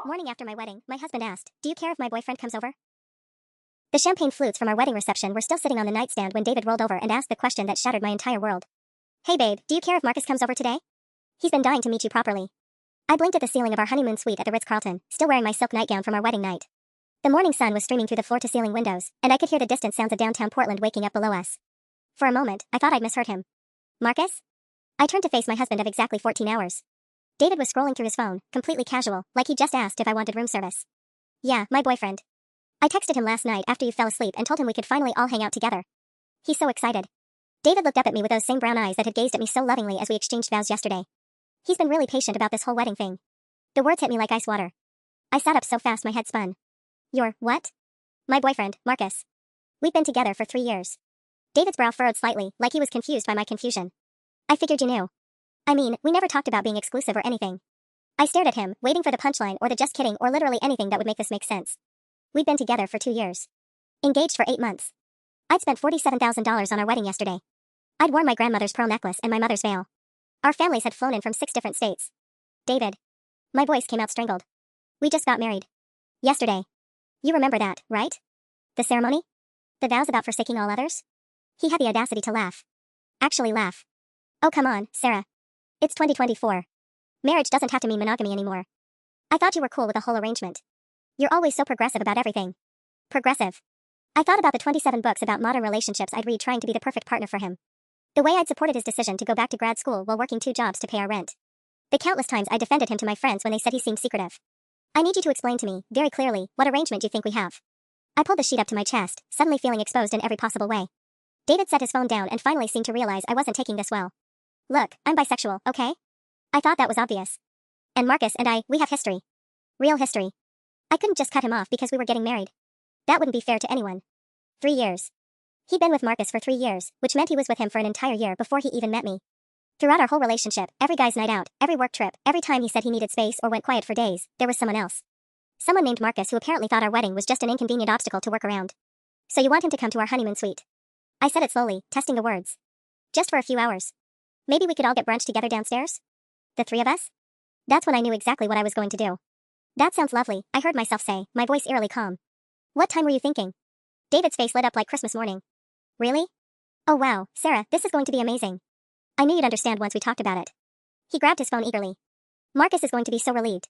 Morning after my wedding, my husband asked, "Do you care if my boyfriend comes over?" The champagne flutes from our wedding reception were still sitting on the nightstand when David rolled over and asked the question that shattered my entire world. "Hey babe, do you care if Marcus comes over today? He's been dying to meet you properly." I blinked at the ceiling of our honeymoon suite at the Ritz-Carlton, still wearing my silk nightgown from our wedding night. The morning sun was streaming through the floor-to-ceiling windows, and I could hear the distant sounds of downtown Portland waking up below us. For a moment, I thought I'd misheard him. "Marcus?" I turned to face my husband of exactly 14 hours. David was scrolling through his phone, completely casual, like he just asked if I wanted room service. "Yeah, my boyfriend. I texted him last night after you fell asleep and told him we could finally all hang out together. He's so excited." David looked up at me with those same brown eyes that had gazed at me so lovingly as we exchanged vows yesterday. He's been really patient about this whole wedding thing. The words hit me like ice water. I sat up so fast my head spun. "Your what?" "My boyfriend, Marcus. We've been together for 3 years." David's brow furrowed slightly, like he was confused by my confusion. "I figured you knew. I mean, we never talked about being exclusive or anything." I stared at him, waiting for the punchline or the just kidding or literally anything that would make this make sense. We'd been together for 2 years. Engaged for 8 months. I'd spent $47,000 on our wedding yesterday. I'd worn my grandmother's pearl necklace and my mother's veil. Our families had flown in from 6 different states. "David." My voice came out strangled. "We just got married. Yesterday. You remember that, right? The ceremony? The vows about forsaking all others?" He had the audacity to laugh. Actually laugh. "Oh come on, Sarah. It's 2024. Marriage doesn't have to mean monogamy anymore. I thought you were cool with the whole arrangement. You're always so progressive about everything." Progressive. I thought about the 27 books about modern relationships I'd read trying to be the perfect partner for him. The way I'd supported his decision to go back to grad school while working 2 jobs to pay our rent. The countless times I defended him to my friends when they said he seemed secretive. "I need you to explain to me, very clearly, what arrangement you think we have." I pulled the sheet up to my chest, suddenly feeling exposed in every possible way. David set his phone down and finally seemed to realize I wasn't taking this well. "Look, I'm bisexual, okay? I thought that was obvious. And Marcus and we have history. Real history. I couldn't just cut him off because we were getting married. That wouldn't be fair to anyone. 3 years. He'd been with Marcus for 3 years, which meant he was with him for an entire year before he even met me. Throughout our whole relationship, every guy's night out, every work trip, every time he said he needed space or went quiet for days, there was someone else. Someone named Marcus who apparently thought our wedding was just an inconvenient obstacle to work around. "So you want him to come to our honeymoon suite?" I said it slowly, testing the words. "Just for a few hours. Maybe we could all get brunch together downstairs? The 3 of us?" That's when I knew exactly what I was going to do. "That sounds lovely," I heard myself say, my voice eerily calm. "What time were you thinking?" David's face lit up like Christmas morning. "Really? Oh wow, Sarah, this is going to be amazing. I knew you'd understand once we talked about it." He grabbed his phone eagerly. "Marcus is going to be so relieved.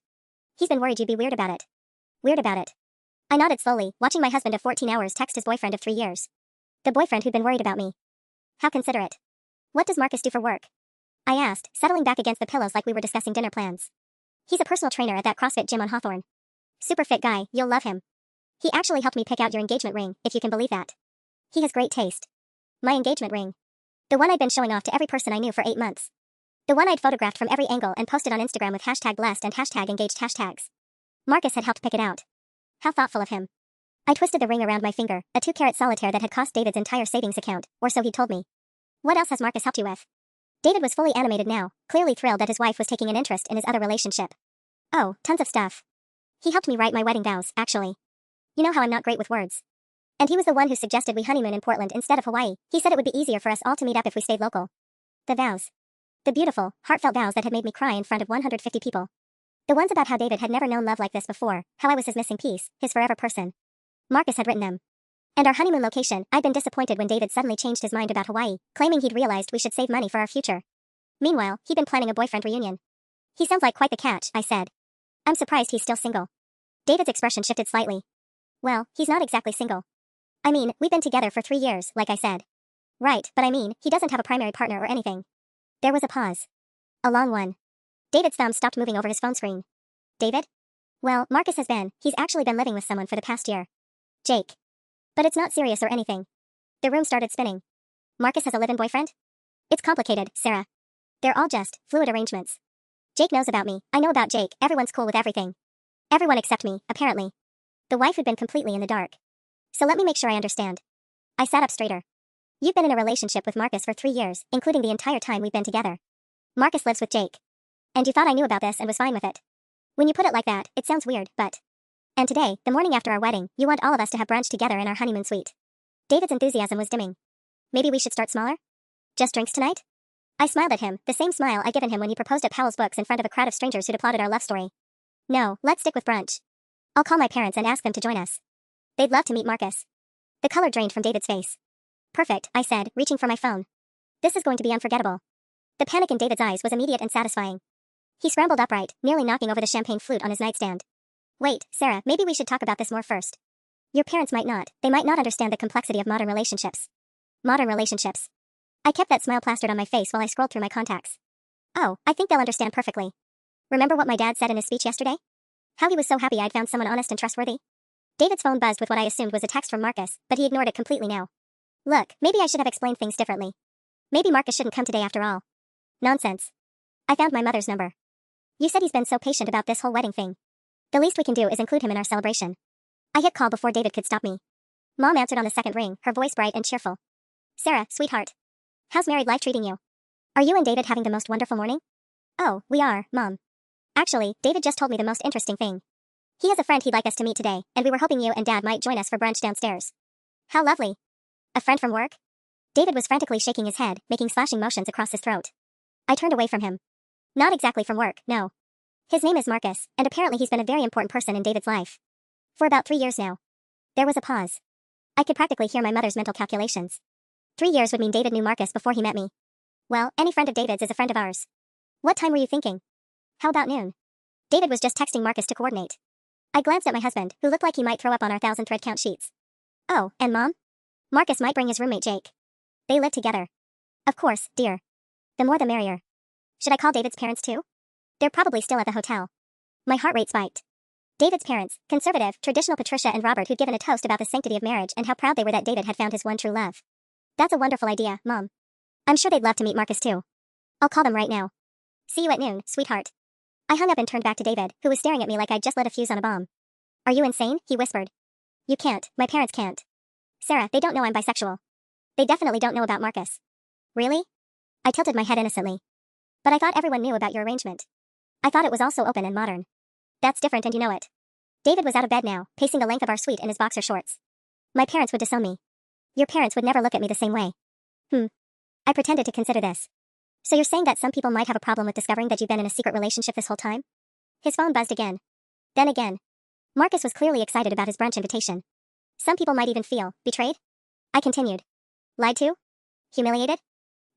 He's been worried you'd be weird about it." "Weird about it?" I nodded slowly, watching my husband of 14 hours text his boyfriend of 3 years. The boyfriend who'd been worried about me. How considerate. "What does Marcus do for work?" I asked, settling back against the pillows like we were discussing dinner plans. "He's a personal trainer at that CrossFit gym on Hawthorne. Super fit guy, you'll love him. He actually helped me pick out your engagement ring, if you can believe that. He has great taste." My engagement ring. The one I'd been showing off to every person I knew for 8 months. The one I'd photographed from every angle and posted on Instagram with #blessed and #engaged hashtags. Marcus had helped pick it out. How thoughtful of him. I twisted the ring around my finger, a 2-carat solitaire that had cost David's entire savings account, or so he told me. "What else has Marcus helped you with?" David was fully animated now, clearly thrilled that his wife was taking an interest in his other relationship. "Oh, tons of stuff. He helped me write my wedding vows, actually. You know how I'm not great with words. And he was the one who suggested we honeymoon in Portland instead of Hawaii. He said it would be easier for us all to meet up if we stayed local." The vows. The beautiful, heartfelt vows that had made me cry in front of 150 people. The ones about how David had never known love like this before, how I was his missing piece, his forever person. Marcus had written them. And our honeymoon location. I'd been disappointed when David suddenly changed his mind about Hawaii, claiming he'd realized we should save money for our future. Meanwhile, he'd been planning a boyfriend reunion. "He sounds like quite the catch," I said. "I'm surprised he's still single." David's expression shifted slightly. "Well, he's not exactly single. I mean, we've been together for 3 years, like I said." "Right, but I mean, he doesn't have a primary partner or anything." There was a pause. A long one. David's thumb stopped moving over his phone screen. "David?" "Well, Marcus has been. He's actually been living with someone for the past year. Jake. But it's not serious or anything." The room started spinning. "Marcus has a live-in boyfriend?" "It's complicated, Sarah. They're all just fluid arrangements. Jake knows about me, I know about Jake, everyone's cool with everything. Everyone except me, apparently." The wife had been completely in the dark. "So let me make sure I understand." I sat up straighter. "You've been in a relationship with Marcus for 3 years, including the entire time we've been together. Marcus lives with Jake. And you thought I knew about this and was fine with it. When you put it like that, it sounds weird, but... And today, the morning after our wedding, you want all of us to have brunch together in our honeymoon suite." David's enthusiasm was dimming. "Maybe we should start smaller? Just drinks tonight?" I smiled at him, the same smile I'd given him when he proposed at Powell's Books in front of a crowd of strangers who'd applauded our love story. No, let's stick with brunch. I'll call my parents and ask them to join us. They'd love to meet Marcus. The color drained from David's face. Perfect, I said, reaching for my phone. This is going to be unforgettable. The panic in David's eyes was immediate and satisfying. He scrambled upright, nearly knocking over the champagne flute on his nightstand. Wait, Sarah, maybe we should talk about this more first. Your parents might not. They might not understand the complexity of modern relationships. Modern relationships. I kept that smile plastered on my face while I scrolled through my contacts. Oh, I think they'll understand perfectly. Remember what my dad said in his speech yesterday? How he was so happy I'd found someone honest and trustworthy? David's phone buzzed with what I assumed was a text from Marcus, but he ignored it completely now. Look, maybe I should have explained things differently. Maybe Marcus shouldn't come today after all. Nonsense. I found my mother's number. You said he's been so patient about this whole wedding thing. The least we can do is include him in our celebration. I hit call before David could stop me. Mom answered on the second ring, her voice bright and cheerful. Sarah, sweetheart. How's married life treating you? Are you and David having the most wonderful morning? Oh, we are, Mom. Actually, David just told me the most interesting thing. He has a friend he'd like us to meet today, and we were hoping you and Dad might join us for brunch downstairs. How lovely. A friend from work? David was frantically shaking his head, making slashing motions across his throat. I turned away from him. Not exactly from work, no. His name is Marcus, and apparently he's been a very important person in David's life. For about 3 years now. There was a pause. I could practically hear my mother's mental calculations. 3 years would mean David knew Marcus before he met me. Well, any friend of David's is a friend of ours. What time were you thinking? How about noon? David was just texting Marcus to coordinate. I glanced at my husband, who looked like he might throw up on our 1,000 thread count sheets. Oh, and Mom? Marcus might bring his roommate Jake. They live together. Of course, dear. The more the merrier. Should I call David's parents too? They're probably still at the hotel. My heart rate spiked. David's parents, conservative, traditional Patricia and Robert, who'd given a toast about the sanctity of marriage and how proud they were that David had found his one true love. That's a wonderful idea, Mom. I'm sure they'd love to meet Marcus too. I'll call them right now. See you at noon, sweetheart. I hung up and turned back to David, who was staring at me like I'd just lit a fuse on a bomb. Are you insane? He whispered. You can't, my parents can't. Sarah, they don't know I'm bisexual. They definitely don't know about Marcus. Really? I tilted my head innocently. But I thought everyone knew about your arrangement. I thought it was also open and modern. That's different and you know it. David was out of bed now, pacing the length of our suite in his boxer shorts. My parents would disown me. Your parents would never look at me the same way. I pretended to consider this. So you're saying that some people might have a problem with discovering that you've been in a secret relationship this whole time? His phone buzzed again. Then again. Marcus was clearly excited about his brunch invitation. Some people might even feel betrayed. I continued. Lied to? Humiliated?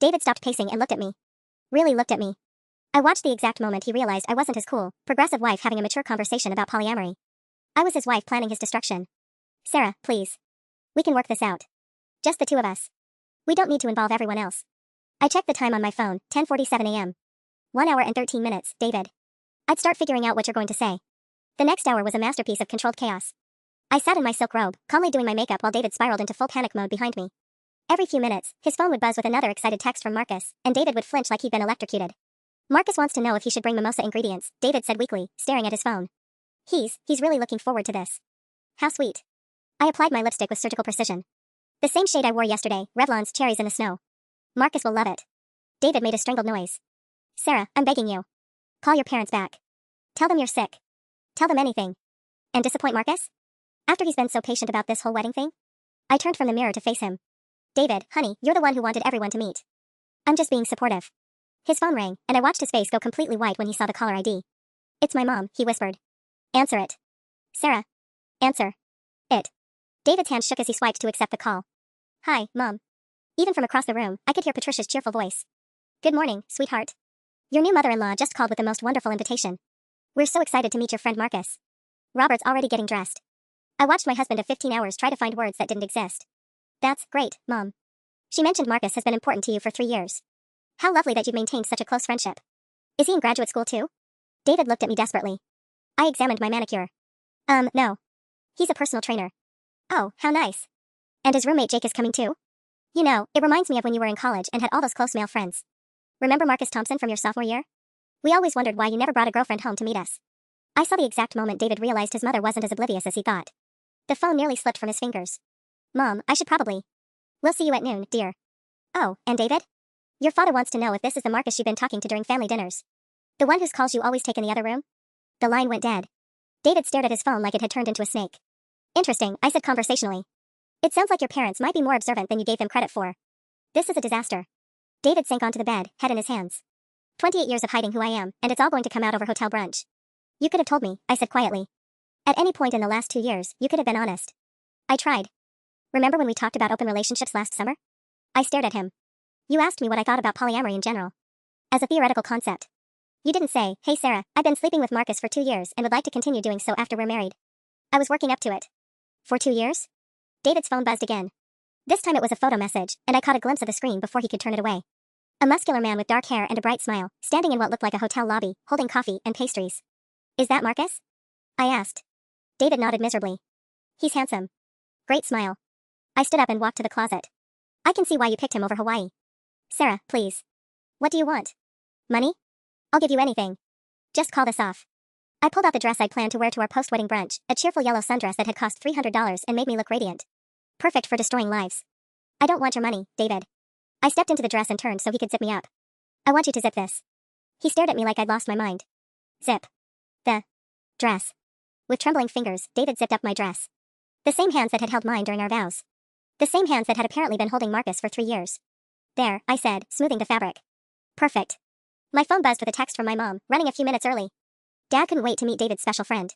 David stopped pacing and looked at me. Really looked at me. I watched the exact moment he realized I wasn't his cool, progressive wife having a mature conversation about polyamory. I was his wife planning his destruction. Sarah, please. We can work this out. Just the two of us. We don't need to involve everyone else. I checked the time on my phone, 10:47 a.m. 1 hour and 13 minutes, David. I'd start figuring out what you're going to say. The next hour was a masterpiece of controlled chaos. I sat in my silk robe, calmly doing my makeup while David spiraled into full panic mode behind me. Every few minutes, his phone would buzz with another excited text from Marcus, and David would flinch like he'd been electrocuted. Marcus wants to know if he should bring mimosa ingredients, David said weakly, staring at his phone. He's really looking forward to this. How sweet. I applied my lipstick with surgical precision. The same shade I wore yesterday, Revlon's Cherries in the Snow. Marcus will love it. David made a strangled noise. Sarah, I'm begging you. Call your parents back. Tell them you're sick. Tell them anything. And disappoint Marcus? After he's been so patient about this whole wedding thing? I turned from the mirror to face him. David, honey, you're the one who wanted everyone to meet. I'm just being supportive. His phone rang, and I watched his face go completely white when he saw the caller ID. It's my mom, he whispered. Answer it. Sarah. Answer. It. David's hand shook as he swiped to accept the call. Hi, Mom. Even from across the room, I could hear Patricia's cheerful voice. Good morning, sweetheart. Your new mother-in-law just called with the most wonderful invitation. We're so excited to meet your friend Marcus. Robert's already getting dressed. I watched my husband of 15 hours try to find words that didn't exist. That's great, Mom. She mentioned Marcus has been important to you for 3 years. How lovely that you've maintained such a close friendship. Is he in graduate school too? David looked at me desperately. I examined my manicure. No. He's a personal trainer. Oh, how nice. And his roommate Jake is coming too? You know, it reminds me of when you were in college and had all those close male friends. Remember Marcus Thompson from your sophomore year? We always wondered why you never brought a girlfriend home to meet us. I saw the exact moment David realized his mother wasn't as oblivious as he thought. The phone nearly slipped from his fingers. Mom, I should probably. We'll see you at noon, dear. Oh, and David? Your father wants to know if this is the Marcus you've been talking to during family dinners. The one whose calls you always take in the other room? The line went dead. David stared at his phone like it had turned into a snake. Interesting, I said conversationally. It sounds like your parents might be more observant than you gave them credit for. This is a disaster. David sank onto the bed, head in his hands. 28 years of hiding who I am, and it's all going to come out over hotel brunch. You could have told me, I said quietly. At any point in the last 2 years, you could have been honest. I tried. Remember when we talked about open relationships last summer? I stared at him. You asked me what I thought about polyamory in general. As a theoretical concept. You didn't say, hey Sarah, I've been sleeping with Marcus for 2 years and would like to continue doing so after we're married. I was working up to it. For 2 years? David's phone buzzed again. This time it was a photo message, and I caught a glimpse of the screen before he could turn it away. A muscular man with dark hair and a bright smile, standing in what looked like a hotel lobby, holding coffee and pastries. Is that Marcus? I asked. David nodded miserably. He's handsome. Great smile. I stood up and walked to the closet. I can see why you picked him over Hawaii. Sarah, please. What do you want? Money? I'll give you anything. Just call this off. I pulled out the dress I'd planned to wear to our post-wedding brunch, a cheerful yellow sundress that had cost $300 and made me look radiant. Perfect for destroying lives. I don't want your money, David. I stepped into the dress and turned so he could zip me up. I want you to zip this. He stared at me like I'd lost my mind. Zip. The dress. With trembling fingers, David zipped up my dress. The same hands that had held mine during our vows. The same hands that had apparently been holding Marcus for 3 years. There, I said, smoothing the fabric. Perfect. My phone buzzed with a text from my mom, running a few minutes early. Dad couldn't wait to meet David's special friend.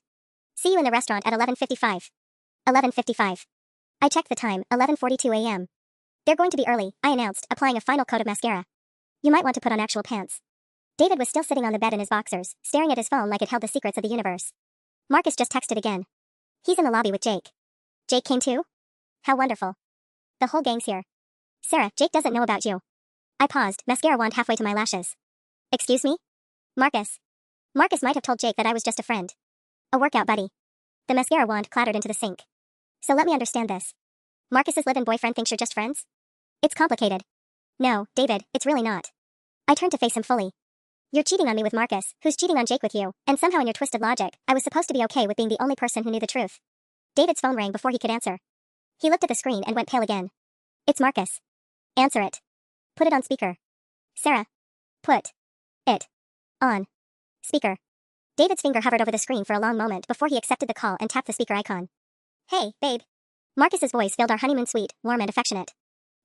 See you in the restaurant at 11:55. 11:55. I checked the time, 11:42 a.m. They're going to be early, I announced, applying a final coat of mascara. You might want to put on actual pants. David was still sitting on the bed in his boxers, staring at his phone like it held the secrets of the universe. Marcus just texted again. He's in the lobby with Jake. Jake came too? How wonderful. The whole gang's here. Sarah, Jake doesn't know about you. I paused, mascara wand halfway to my lashes. Excuse me? Marcus. Marcus might have told Jake that I was just a friend. A workout buddy. The mascara wand clattered into the sink. So let me understand this. Marcus's live-in boyfriend thinks you're just friends? It's complicated. No, David, it's really not. I turned to face him fully. You're cheating on me with Marcus, who's cheating on Jake with you, and somehow in your twisted logic, I was supposed to be okay with being the only person who knew the truth. David's phone rang before he could answer. He looked at the screen and went pale again. It's Marcus. Answer it. Put it on speaker. Sarah. Put it on speaker. David's finger hovered over the screen for a long moment before he accepted the call and tapped the speaker icon. Hey, babe. Marcus's voice filled our honeymoon suite, warm and affectionate.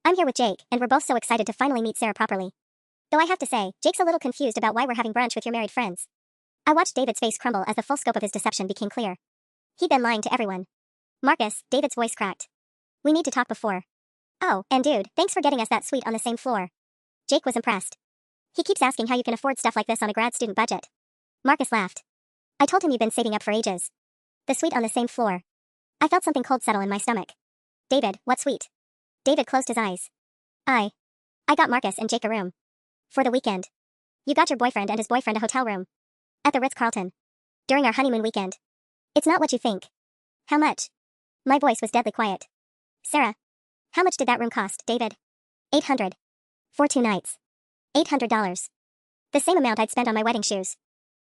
I'm here with Jake, and we're both so excited to finally meet Sarah properly. Though I have to say, Jake's a little confused about why we're having brunch with your married friends. I watched David's face crumble as the full scope of his deception became clear. He'd been lying to everyone. Marcus, David's voice cracked. We need to talk before. Oh, and dude, thanks for getting us that suite on the same floor. Jake was impressed. He keeps asking how you can afford stuff like this on a grad student budget. Marcus laughed. I told him you'd been saving up for ages. The suite on the same floor. I felt something cold settle in my stomach. David, what suite? David closed his eyes. I got Marcus and Jake a room. For the weekend. You got your boyfriend and his boyfriend a hotel room. At the Ritz-Carlton. During our honeymoon weekend. It's not what you think. How much? My voice was deadly quiet. Sarah. How much did that room cost, David? $800. For 2 nights. $800. The same amount I'd spent on my wedding shoes.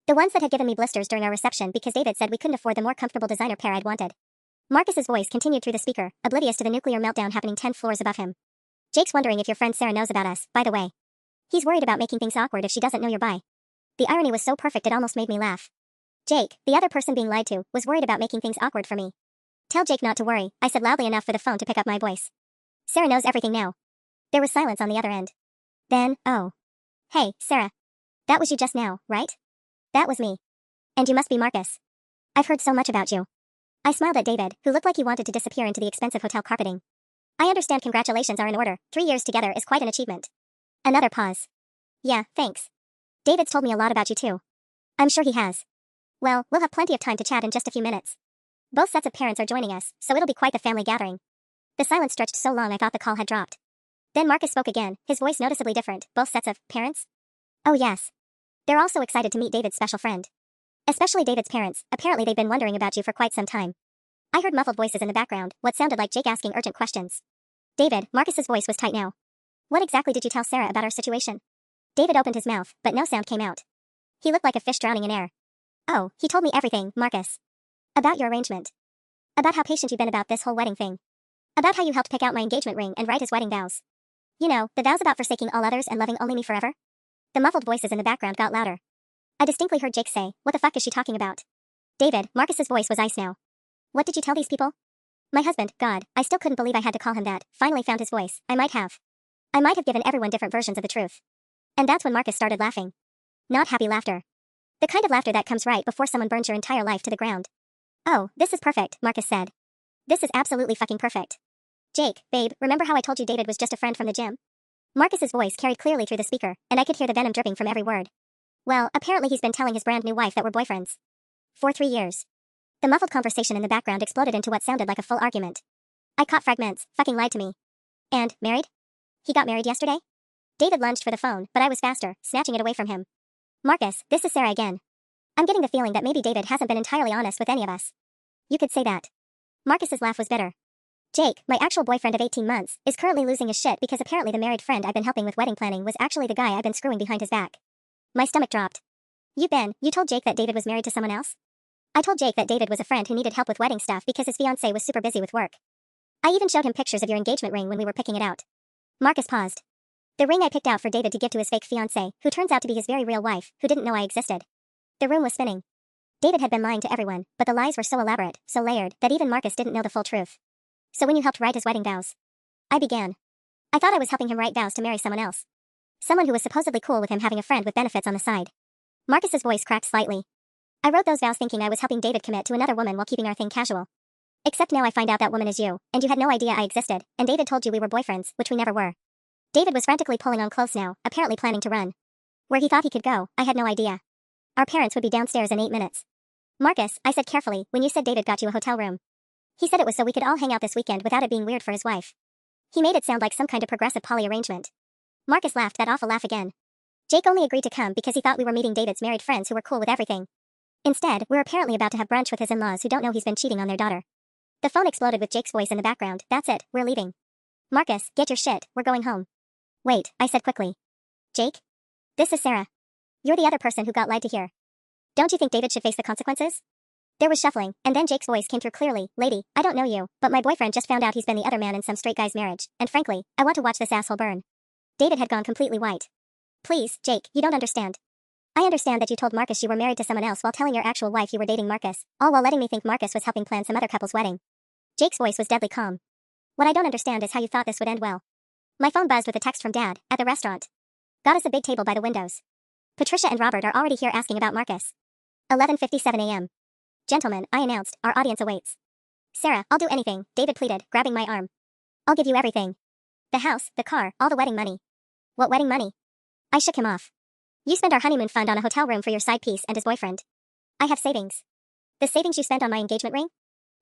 The ones that had given me blisters during our reception because David said we couldn't afford the more comfortable designer pair I'd wanted. Marcus's voice continued through the speaker, oblivious to the nuclear meltdown happening 10 floors above him. Jake's wondering if your friend Sarah knows about us, by the way. He's worried about making things awkward if she doesn't know you're bi. The irony was so perfect it almost made me laugh. Jake, the other person being lied to, was worried about making things awkward for me. Tell Jake not to worry, I said loudly enough for the phone to pick up my voice. Sarah knows everything now. There was silence on the other end. Then, oh. Hey, Sarah. That was you just now, right? That was me. And you must be Marcus. I've heard so much about you. I smiled at David, who looked like he wanted to disappear into the expensive hotel carpeting. I understand congratulations are in order. 3 years together is quite an achievement. Another pause. Yeah, thanks. David's told me a lot about you too. I'm sure he has. Well, we'll have plenty of time to chat in just a few minutes. Both sets of parents are joining us, so it'll be quite the family gathering. The silence stretched so long I thought the call had dropped. Then Marcus spoke again, his voice noticeably different. Both sets of parents? Oh yes. They're also excited to meet David's special friend. Especially David's parents, apparently they've been wondering about you for quite some time. I heard muffled voices in the background, what sounded like Jake asking urgent questions. David, Marcus's voice was tight now. What exactly did you tell Sarah about our situation? David opened his mouth, but no sound came out. He looked like a fish drowning in air. Oh, he told me everything, Marcus. About your arrangement. About how patient you've been about this whole wedding thing. About how you helped pick out my engagement ring and write his wedding vows. You know, the vows about forsaking all others and loving only me forever? The muffled voices in the background got louder. I distinctly heard Jake say, what the fuck is she talking about? David, Marcus's voice was ice now. What did you tell these people? My husband, God, I still couldn't believe I had to call him that, finally found his voice. I might have given everyone different versions of the truth. And that's when Marcus started laughing. Not happy laughter. The kind of laughter that comes right before someone burns your entire life to the ground. Oh, this is perfect, Marcus said. This is absolutely fucking perfect. Jake, babe, remember how I told you David was just a friend from the gym? Marcus's voice carried clearly through the speaker, and I could hear the venom dripping from every word. Well, apparently he's been telling his brand new wife that we're boyfriends. For 3 years. The muffled conversation in the background exploded into what sounded like a full argument. I caught fragments. Fucking lied to me. And, married? He got married yesterday? David lunged for the phone, but I was faster, snatching it away from him. Marcus, this is Sarah again. I'm getting the feeling that maybe David hasn't been entirely honest with any of us. You could say that. Marcus's laugh was bitter. Jake, my actual boyfriend of 18 months, is currently losing his shit because apparently the married friend I've been helping with wedding planning was actually the guy I've been screwing behind his back. My stomach dropped. You told Jake that David was married to someone else? I told Jake that David was a friend who needed help with wedding stuff because his fiancée was super busy with work. I even showed him pictures of your engagement ring when we were picking it out. Marcus paused. The ring I picked out for David to give to his fake fiancée, who turns out to be his very real wife, who didn't know I existed. The room was spinning. David had been lying to everyone, but the lies were so elaborate, so layered, that even Marcus didn't know the full truth. So when you helped write his wedding vows? I began. I thought I was helping him write vows to marry someone else. Someone who was supposedly cool with him having a friend with benefits on the side. Marcus's voice cracked slightly. I wrote those vows thinking I was helping David commit to another woman while keeping our thing casual. Except now I find out that woman is you, and you had no idea I existed, and David told you we were boyfriends, which we never were. David was frantically pulling on clothes now, apparently planning to run. Where he thought he could go, I had no idea. Our parents would be downstairs in 8 minutes. Marcus, I said carefully, when you said David got you a hotel room. He said it was so we could all hang out this weekend without it being weird for his wife. He made it sound like some kind of progressive poly arrangement. Marcus laughed that awful laugh again. Jake only agreed to come because he thought we were meeting David's married friends who were cool with everything. Instead, we're apparently about to have brunch with his in-laws who don't know he's been cheating on their daughter. The phone exploded with Jake's voice in the background. That's it, we're leaving. Marcus, get your shit, we're going home. Wait, I said quickly. Jake? This is Sarah. You're the other person who got lied to here. Don't you think David should face the consequences? There was shuffling, and then Jake's voice came through clearly. Lady, I don't know you, but my boyfriend just found out he's been the other man in some straight guy's marriage, and frankly, I want to watch this asshole burn. David had gone completely white. Please, Jake, you don't understand. I understand that you told Marcus you were married to someone else while telling your actual wife you were dating Marcus, all while letting me think Marcus was helping plan some other couple's wedding. Jake's voice was deadly calm. What I don't understand is how you thought this would end well. My phone buzzed with a text from Dad, at the restaurant. Got us a big table by the windows. Patricia and Robert are already here asking about Marcus. 11:57 a.m. Gentlemen, I announced, our audience awaits. Sarah, I'll do anything, David pleaded, grabbing my arm. I'll give you everything. The house, the car, all the wedding money. What wedding money? I shook him off. You spend our honeymoon fund on a hotel room for your side piece and his boyfriend. I have savings. The savings you spent on my engagement ring?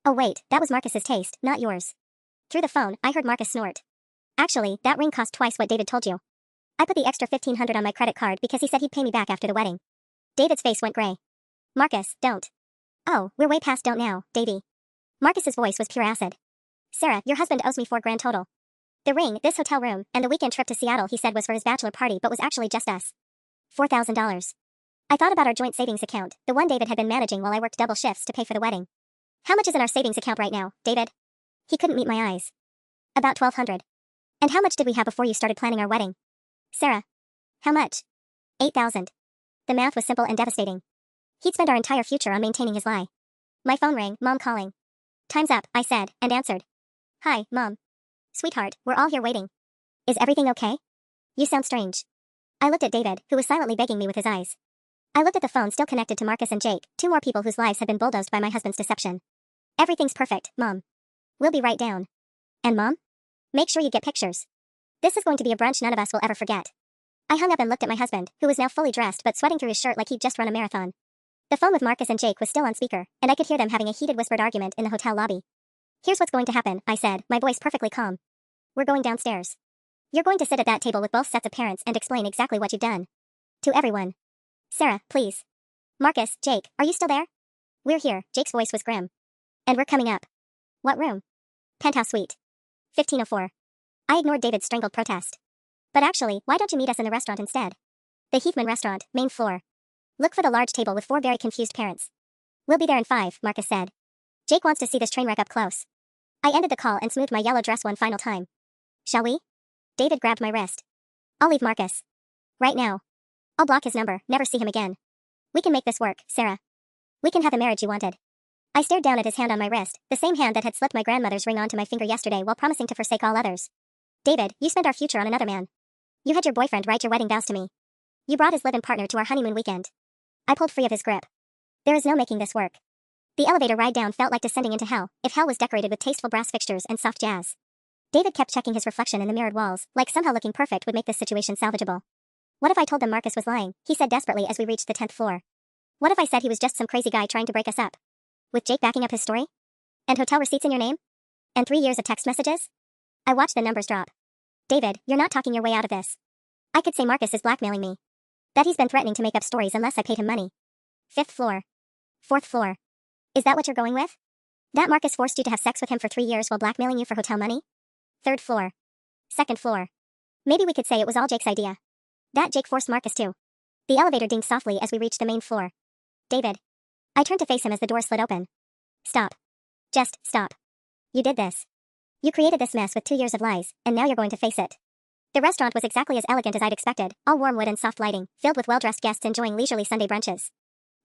Oh wait, that was Marcus's taste, not yours. Through the phone, I heard Marcus snort. Actually, that ring cost twice what David told you. I put the extra $1,500 on my credit card because he said he'd pay me back after the wedding. David's face went gray. Marcus, don't. Oh, we're way past don't now, Davey. Marcus's voice was pure acid. Sarah, your husband owes me $4 grand total. The ring, this hotel room, and the weekend trip to Seattle he said was for his bachelor party but was actually just us. $4,000. I thought about our joint savings account, the one David had been managing while I worked double shifts to pay for the wedding. How much is in our savings account right now, David? He couldn't meet my eyes. About $1,200. And how much did we have before you started planning our wedding? Sarah. How much? $8,000. The math was simple and devastating. He'd spend our entire future on maintaining his lie. My phone rang, Mom calling. Time's up, I said, and answered. Hi, Mom. Sweetheart, we're all here waiting. Is everything okay? You sound strange. I looked at David, who was silently begging me with his eyes. I looked at the phone still connected to Marcus and Jake, 2 more people whose lives had been bulldozed by my husband's deception. Everything's perfect, Mom. We'll be right down. And Mom? Make sure you get pictures. This is going to be a brunch none of us will ever forget. I hung up and looked at my husband, who was now fully dressed but sweating through his shirt like he'd just run a marathon. The phone with Marcus and Jake was still on speaker, and I could hear them having a heated whispered argument in the hotel lobby. Here's what's going to happen, I said, my voice perfectly calm. We're going downstairs. You're going to sit at that table with both sets of parents and explain exactly what you've done. To everyone. Sarah, please. Marcus, Jake, are you still there? We're here, Jake's voice was grim. And we're coming up. What room? Penthouse suite. 1504. I ignored David's strangled protest. But actually, why don't you meet us in the restaurant instead? The Heathman restaurant, main floor. Look for the large table with 4 very confused parents. We'll be there in 5, Marcus said. Jake wants to see this train wreck up close. I ended the call and smoothed my yellow dress one final time. Shall we? David grabbed my wrist. I'll leave Marcus. Right now. I'll block his number, never see him again. We can make this work, Sarah. We can have the marriage you wanted. I stared down at his hand on my wrist, the same hand that had slipped my grandmother's ring onto my finger yesterday while promising to forsake all others. David, you spent our future on another man. You had your boyfriend write your wedding vows to me. You brought his live-in partner to our honeymoon weekend. I pulled free of his grip. There is no making this work. The elevator ride down felt like descending into hell, if hell was decorated with tasteful brass fixtures and soft jazz. David kept checking his reflection in the mirrored walls, like somehow looking perfect would make this situation salvageable. What if I told them Marcus was lying? He said desperately as we reached the 10th floor. What if I said he was just some crazy guy trying to break us up? With Jake backing up his story? And hotel receipts in your name? And 3 years of text messages? I watched the numbers drop. David, you're not talking your way out of this. I could say Marcus is blackmailing me. That he's been threatening to make up stories unless I paid him money. 5th floor. 4th floor. Is that what you're going with? That Marcus forced you to have sex with him for 3 years while blackmailing you for hotel money? 3rd floor. 2nd floor. Maybe we could say it was all Jake's idea. That Jake forced Marcus to. The elevator dinged softly as we reached the main floor. David. I turned to face him as the door slid open. Stop. Just stop. You did this. You created this mess with 2 years of lies, and now you're going to face it. The restaurant was exactly as elegant as I'd expected, all warm wood and soft lighting, filled with well-dressed guests enjoying leisurely Sunday brunches.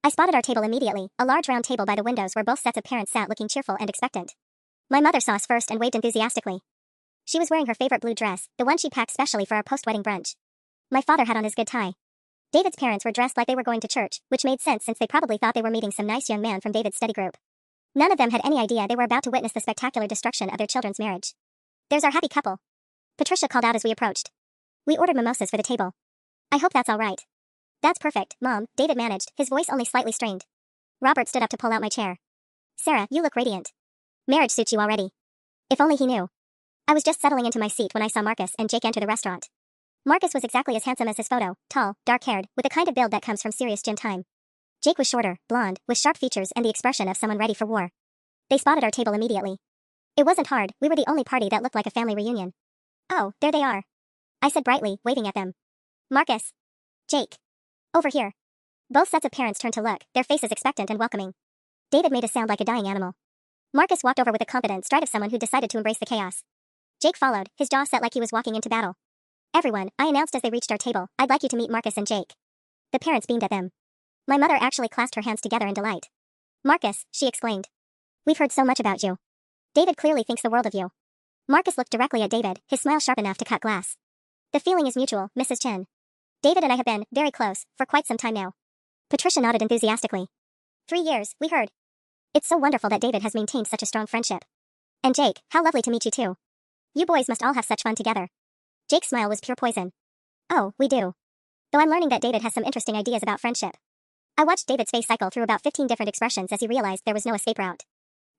I spotted our table immediately, a large round table by the windows where both sets of parents sat looking cheerful and expectant. My mother saw us first and waved enthusiastically. She was wearing her favorite blue dress, the one she packed specially for our post-wedding brunch. My father had on his good tie. David's parents were dressed like they were going to church, which made sense since they probably thought they were meeting some nice young man from David's study group. None of them had any idea they were about to witness the spectacular destruction of their children's marriage. There's our happy couple. Patricia called out as we approached. We ordered mimosas for the table. I hope that's all right. That's perfect, Mom, David managed, his voice only slightly strained. Robert stood up to pull out my chair. Sarah, you look radiant. Marriage suits you already. If only he knew. I was just settling into my seat when I saw Marcus and Jake enter the restaurant. Marcus was exactly as handsome as his photo, tall, dark-haired, with the kind of build that comes from serious gym time. Jake was shorter, blonde, with sharp features and the expression of someone ready for war. They spotted our table immediately. It wasn't hard, we were the only party that looked like a family reunion. Oh, there they are. I said brightly, waving at them. Marcus. Jake. Over here. Both sets of parents turned to look, their faces expectant and welcoming. David made a sound like a dying animal. Marcus walked over with the confident stride of someone who decided to embrace the chaos. Jake followed, his jaw set like he was walking into battle. Everyone, I announced as they reached our table, I'd like you to meet Marcus and Jake. The parents beamed at them. My mother actually clasped her hands together in delight. Marcus, she exclaimed. We've heard so much about you. David clearly thinks the world of you. Marcus looked directly at David, his smile sharp enough to cut glass. The feeling is mutual, Mrs. Chen. David and I have been very close for quite some time now. Patricia nodded enthusiastically. 3 years, we heard. It's so wonderful that David has maintained such a strong friendship. And Jake, how lovely to meet you too. You boys must all have such fun together. Jake's smile was pure poison. Oh, we do. Though I'm learning that David has some interesting ideas about friendship. I watched David's face cycle through about 15 different expressions as he realized there was no escape route.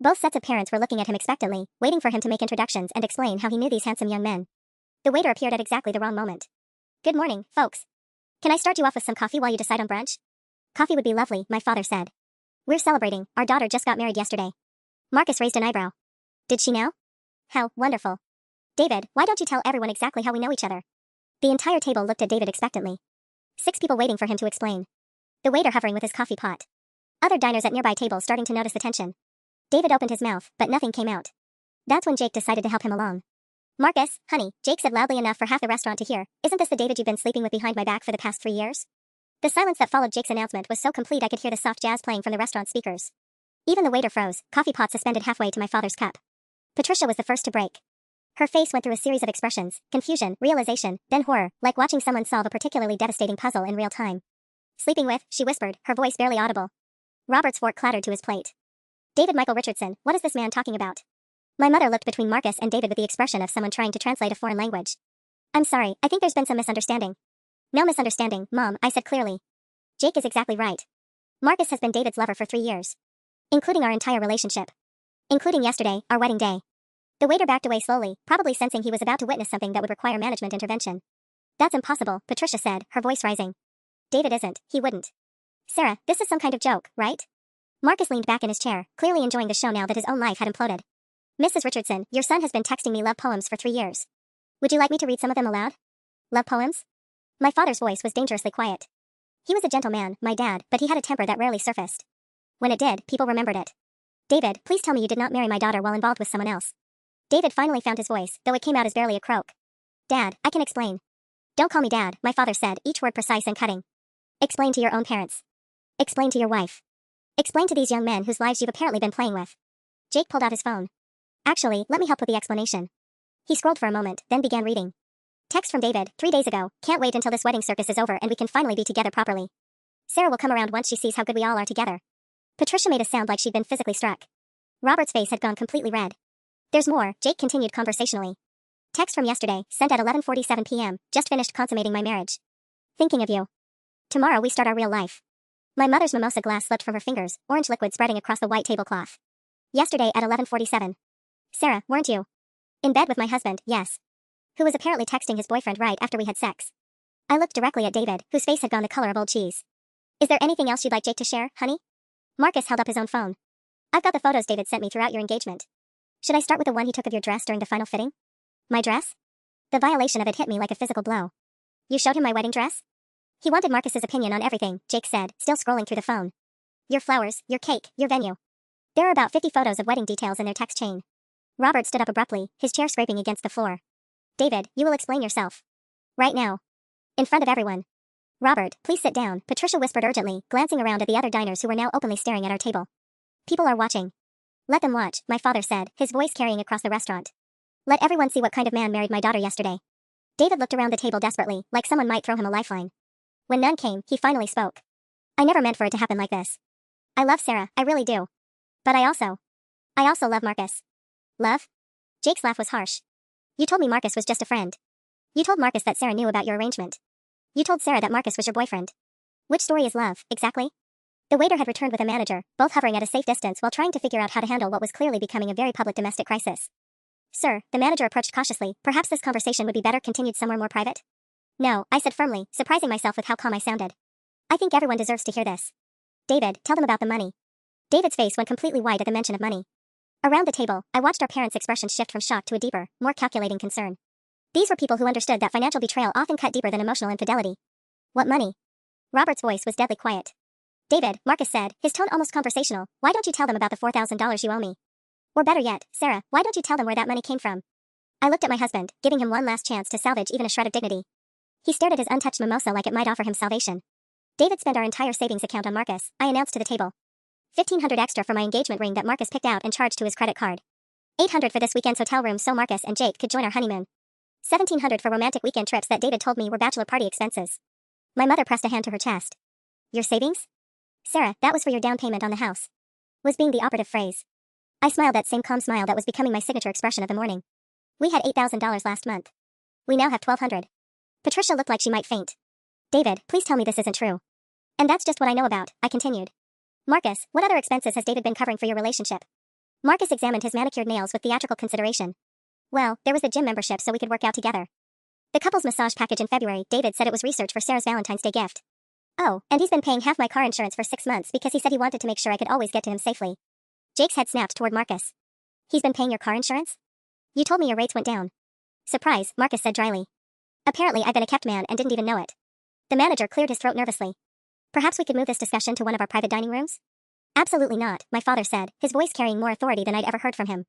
Both sets of parents were looking at him expectantly, waiting for him to make introductions and explain how he knew these handsome young men. The waiter appeared at exactly the wrong moment. Good morning, folks. Can I start you off with some coffee while you decide on brunch? Coffee would be lovely, my father said. We're celebrating, our daughter just got married yesterday. Marcus raised an eyebrow. Did she now? How wonderful. David, why don't you tell everyone exactly how we know each other? The entire table looked at David expectantly. 6 people waiting for him to explain. The waiter hovering with his coffee pot. Other diners at nearby tables starting to notice the tension. David opened his mouth, but nothing came out. That's when Jake decided to help him along. Marcus, honey, Jake said loudly enough for half the restaurant to hear, isn't this the David you've been sleeping with behind my back for the past 3 years? The silence that followed Jake's announcement was so complete I could hear the soft jazz playing from the restaurant speakers. Even the waiter froze, coffee pot suspended halfway to my father's cup. Patricia was the first to break. Her face went through a series of expressions, confusion, realization, then horror, like watching someone solve a particularly devastating puzzle in real time. Sleeping with, she whispered, her voice barely audible. Robert's fork clattered to his plate. David Michael Richardson, what is this man talking about? My mother looked between Marcus and David with the expression of someone trying to translate a foreign language. I'm sorry, I think there's been some misunderstanding. No misunderstanding, Mom, I said clearly. Jake is exactly right. Marcus has been David's lover for 3 years. Including our entire relationship. Including yesterday, our wedding day. The waiter backed away slowly, probably sensing he was about to witness something that would require management intervention. That's impossible, Patricia said, her voice rising. David isn't, he wouldn't. Sarah, this is some kind of joke, right? Marcus leaned back in his chair, clearly enjoying the show now that his own life had imploded. Mrs. Richardson, your son has been texting me love poems for 3 years. Would you like me to read some of them aloud? Love poems? My father's voice was dangerously quiet. He was a gentle man, my dad, but he had a temper that rarely surfaced. When it did, people remembered it. David, please tell me you did not marry my daughter while involved with someone else. David finally found his voice, though it came out as barely a croak. Dad, I can explain. Don't call me Dad, my father said, each word precise and cutting. Explain to your own parents. Explain to your wife. Explain to these young men whose lives you've apparently been playing with. Jake pulled out his phone. Actually, let me help with the explanation. He scrolled for a moment, then began reading. Text from David, 3 days ago, can't wait until this wedding circus is over and we can finally be together properly. Sarah will come around once she sees how good we all are together. Patricia made a sound like she'd been physically struck. Robert's face had gone completely red. There's more, Jake continued conversationally. Text from yesterday, sent at 11:47 p.m., just finished consummating my marriage. Thinking of you. Tomorrow we start our real life. My mother's mimosa glass slipped from her fingers, orange liquid spreading across the white tablecloth. Yesterday at 11:47. Sarah, weren't you? In bed with my husband, yes. Who was apparently texting his boyfriend right after we had sex. I looked directly at David, whose face had gone the color of old cheese. Is there anything else you'd like Jake to share, honey? Marcus held up his own phone. I've got the photos David sent me throughout your engagement. Should I start with the one he took of your dress during the final fitting? My dress? The violation of it hit me like a physical blow. You showed him my wedding dress? He wanted Marcus's opinion on everything, Jake said, still scrolling through the phone. Your flowers, your cake, your venue. There are about 50 photos of wedding details in their text chain. Robert stood up abruptly, his chair scraping against the floor. David, you will explain yourself. Right now. In front of everyone. Robert, please sit down, Patricia whispered urgently, glancing around at the other diners who were now openly staring at our table. People are watching. Let them watch, my father said, his voice carrying across the restaurant. Let everyone see what kind of man married my daughter yesterday. David looked around the table desperately, like someone might throw him a lifeline. When none came, he finally spoke. I never meant for it to happen like this. I love Sarah, I really do. But I also love Marcus. Love? Jake's laugh was harsh. You told me Marcus was just a friend. You told Marcus that Sarah knew about your arrangement. You told Sarah that Marcus was your boyfriend. Which story is love, exactly? The waiter had returned with a manager, both hovering at a safe distance while trying to figure out how to handle what was clearly becoming a very public domestic crisis. Sir, the manager approached cautiously, perhaps this conversation would be better continued somewhere more private? No, I said firmly, surprising myself with how calm I sounded. I think everyone deserves to hear this. David, tell them about the money. David's face went completely white at the mention of money. Around the table, I watched our parents' expressions shift from shock to a deeper, more calculating concern. These were people who understood that financial betrayal often cut deeper than emotional infidelity. What money? Robert's voice was deadly quiet. David, Marcus said, his tone almost conversational, why don't you tell them about the $4,000 you owe me? Or better yet, Sarah, why don't you tell them where that money came from? I looked at my husband, giving him one last chance to salvage even a shred of dignity. He stared at his untouched mimosa like it might offer him salvation. David spent our entire savings account on Marcus, I announced to the table. $1,500 extra for my engagement ring that Marcus picked out and charged to his credit card. $800 for this weekend's hotel room so Marcus and Jake could join our honeymoon. $1,700 for romantic weekend trips that David told me were bachelor party expenses. My mother pressed a hand to her chest. Your savings? Sarah, that was for your down payment on the house. Was being the operative phrase. I smiled that same calm smile that was becoming my signature expression of the morning. We had $8,000 last month. We now have $1,200. Patricia looked like she might faint. David, please tell me this isn't true. And that's just what I know about, I continued. Marcus, what other expenses has David been covering for your relationship? Marcus examined his manicured nails with theatrical consideration. Well, there was the gym membership so we could work out together. The couple's massage package in February, David said it was research for Sarah's Valentine's Day gift. Oh, and he's been paying half my car insurance for 6 months because he said he wanted to make sure I could always get to him safely. Jake's head snapped toward Marcus. He's been paying your car insurance? You told me your rates went down. Surprise, Marcus said dryly. Apparently I've been a kept man and didn't even know it. The manager cleared his throat nervously. Perhaps we could move this discussion to one of our private dining rooms? Absolutely not, my father said, his voice carrying more authority than I'd ever heard from him.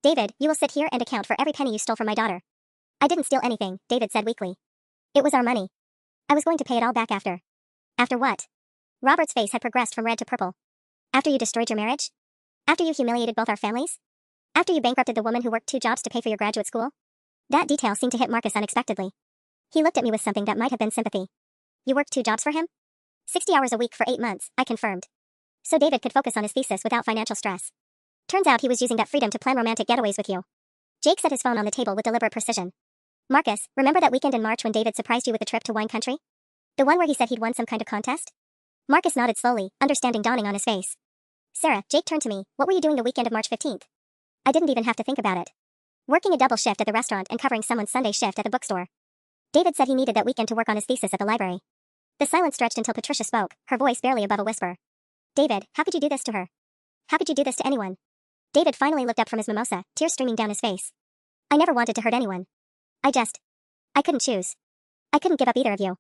David, you will sit here and account for every penny you stole from my daughter. I didn't steal anything, David said weakly. It was our money. I was going to pay it all back after. After what? Robert's face had progressed from red to purple. After you destroyed your marriage? After you humiliated both our families? After you bankrupted the woman who worked 2 jobs to pay for your graduate school? That detail seemed to hit Marcus unexpectedly. He looked at me with something that might have been sympathy. You worked 2 jobs for him? 60 hours a week for 8 months, I confirmed. So David could focus on his thesis without financial stress. Turns out he was using that freedom to plan romantic getaways with you. Jake set his phone on the table with deliberate precision. Marcus, remember that weekend in March when David surprised you with a trip to wine country? The one where he said he'd won some kind of contest? Marcus nodded slowly, understanding dawning on his face. Sarah, Jake turned to me, what were you doing the weekend of March 15th? I didn't even have to think about it. Working a double shift at the restaurant and covering someone's Sunday shift at the bookstore. David said he needed that weekend to work on his thesis at the library. The silence stretched until Patricia spoke, her voice barely above a whisper. David, how could you do this to her? How could you do this to anyone? David finally looked up from his mimosa, tears streaming down his face. I never wanted to hurt anyone. I couldn't choose. I couldn't give up either of you.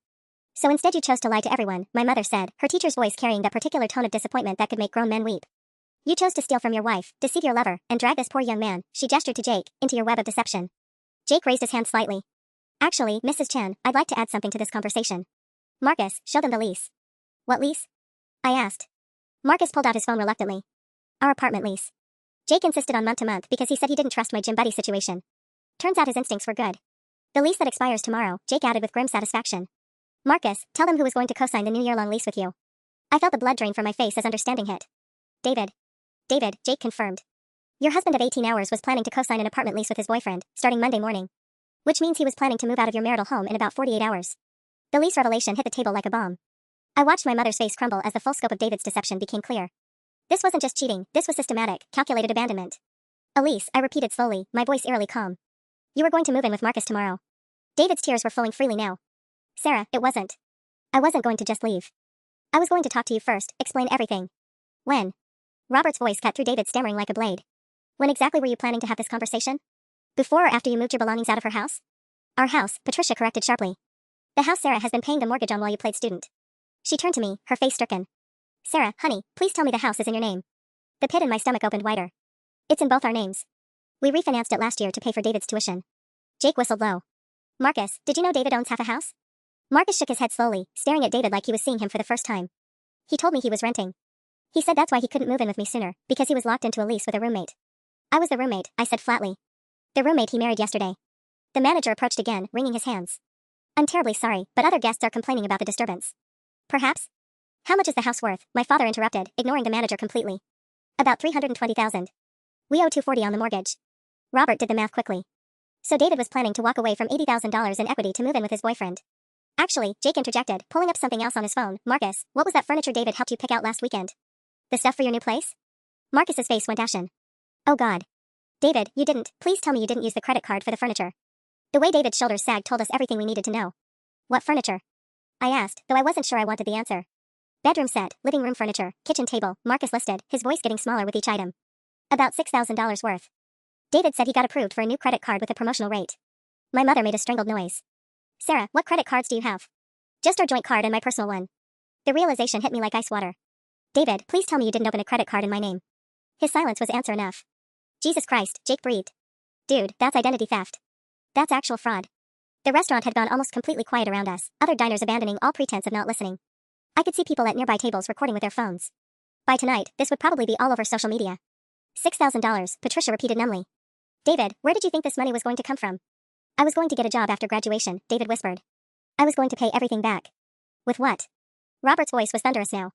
So instead you chose to lie to everyone, my mother said, her teacher's voice carrying that particular tone of disappointment that could make grown men weep. You chose to steal from your wife, deceive your lover, and drag this poor young man, she gestured to Jake, into your web of deception. Jake raised his hand slightly. Actually, Mrs. Chen, I'd like to add something to this conversation. Marcus, show them the lease. What lease? I asked. Marcus pulled out his phone reluctantly. Our apartment lease. Jake insisted on month to month because he said he didn't trust my gym buddy situation. Turns out his instincts were good. The lease that expires tomorrow, Jake added with grim satisfaction. Marcus, tell them who is going to co-sign the new year-long lease with you. I felt the blood drain from my face as understanding hit. David. David, Jake confirmed. Your husband of 18 hours was planning to co-sign an apartment lease with his boyfriend, starting Monday morning. Which means he was planning to move out of your marital home in about 48 hours. The lease revelation hit the table like a bomb. I watched my mother's face crumble as the full scope of David's deception became clear. This wasn't just cheating, this was systematic, calculated abandonment. Elise, I repeated slowly, my voice eerily calm. You were going to move in with Marcus tomorrow. David's tears were flowing freely now. Sarah, it wasn't. I wasn't going to just leave. I was going to talk to you first, explain everything. When? Robert's voice cut through David stammering like a blade. When exactly were you planning to have this conversation? Before or after you moved your belongings out of her house? Our house, Patricia corrected sharply. The house Sarah has been paying the mortgage on while you played student. She turned to me, her face stricken. Sarah, honey, please tell me the house is in your name. The pit in my stomach opened wider. It's in both our names. We refinanced it last year to pay for David's tuition. Jake whistled low. Marcus, did you know David owns half a house? Marcus shook his head slowly, staring at David like he was seeing him for the first time. He told me he was renting. He said that's why he couldn't move in with me sooner, because he was locked into a lease with a roommate. I was the roommate, I said flatly. The roommate he married yesterday. The manager approached again, wringing his hands. I'm terribly sorry, but other guests are complaining about the disturbance. Perhaps? How much is the house worth? My father interrupted, ignoring the manager completely. About $320,000. We owe $240 on the mortgage. Robert did the math quickly. So David was planning to walk away from $80,000 in equity to move in with his boyfriend. Actually, Jake interjected, pulling up something else on his phone. Marcus, what was that furniture David helped you pick out last weekend? The stuff for your new place? Marcus's face went ashen. Oh God. David, you didn't. Please tell me you didn't use the credit card for the furniture. The way David's shoulders sagged told us everything we needed to know. What furniture? I asked, though I wasn't sure I wanted the answer. Bedroom set, living room furniture, kitchen table, Marcus listed, his voice getting smaller with each item. About $6,000 worth. David said he got approved for a new credit card with a promotional rate. My mother made a strangled noise. Sarah, what credit cards do you have? Just our joint card and my personal one. The realization hit me like ice water. David, please tell me you didn't open a credit card in my name. His silence was answer enough. Jesus Christ, Jake breathed. Dude, that's identity theft. That's actual fraud. The restaurant had gone almost completely quiet around us, other diners abandoning all pretense of not listening. I could see people at nearby tables recording with their phones. By tonight, this would probably be all over social media. $6,000, Patricia repeated numbly. David, where did you think this money was going to come from? I was going to get a job after graduation, David whispered. I was going to pay everything back. With what? Robert's voice was thunderous now.